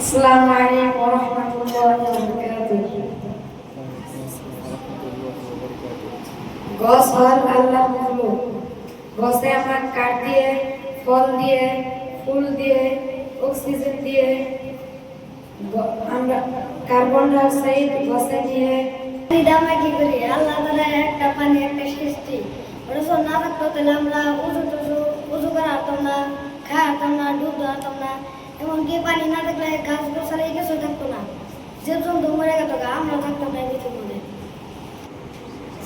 আসসালামু আলাইকুম ওয়া রাহমাতুল্লাহি ওয়া বারাকাতুহু। গাছ হল আল্লাহর মাখলুক। গাছে আমরা কাঠ দিয়ে, ফল দিয়ে, ফুল দিয়ে, অক্সিজেন দিয়ে, আমরা কার্বন ডাই অক্সাইড গাছে নিয়ে আমরা কি করি? আল্লাহ তাআলা একটা পানি, একটা সৃষ্টি, ওটা না থাকতো তাহলে আমরা উজু করা হতাম না, খাওয়া হতাম না, ডুব হতাম না। এমনকি পানি না থাকলে গাছ গোছালে কিছু থাকতো না, যে জন্তু মরে গেত, আমরা থাকতাম না কিছু মনে।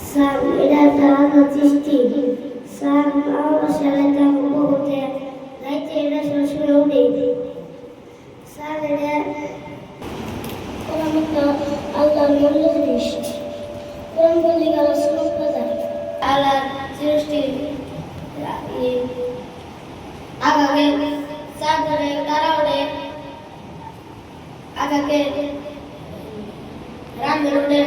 স্যার এটা তারা সৃষ্টি স্যার সালে তখন বহুতে রাইতে এটা সবসময় উঠে স্যার এটা আল্লাহর মূল্য সৃষ্টি কোন বলি গেল শ্লোক কথা আল্লাহর সৃষ্টি আগাকে চাঁদরে তারা ওড়ে আগাকে রাঙ্গে ওড়ে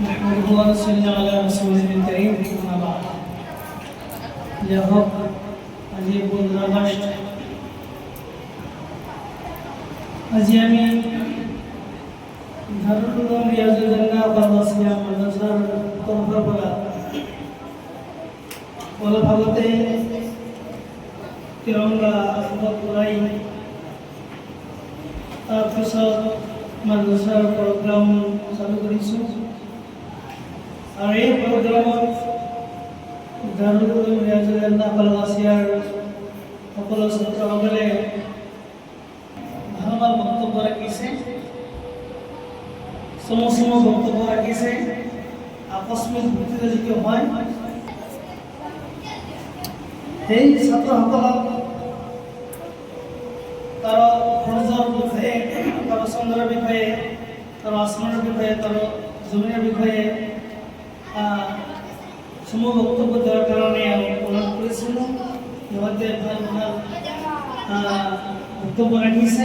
نحمده ونصلي على رسوله الكريم أما بعد Jag আজি 15 আগস্ট আজি আমি দারুল উলুম রিয়াজুল জান্নাহ ফারদাসিয়া মাদ্রাসার তরফরা ওলা ভাগতে তিরঙ্গা ফুলাই তাৰপিছত মাদ্রাসাৰ প্ৰগ্ৰাম চালু কৰিছোঁ আর এই প্রোগ্রামত দারুল উলুম রিয়াজুল জান্নাহ ফারদাসিয়ার সকল ছাত্রসকলে ভাল ভাল বক্তব্য রাখিছে, সমসম বক্তব্য রাখিছে। আকস্মিক ভিত্তিতে যিটো হয় সেই ছাত্রসকলক তার সূর্যৰ বিষয়ে, তার চন্দ্ৰৰ বিষয়ে, তার আসমানের বিষয়ে, তার জমিনের বিষয়ে সমূহ বক্তব্য দেওয়ার কারণে আমি অনুরোধ করেছিলাম। ইতিমধ্যে ভাল ভাল বক্তব্য রাখিছে।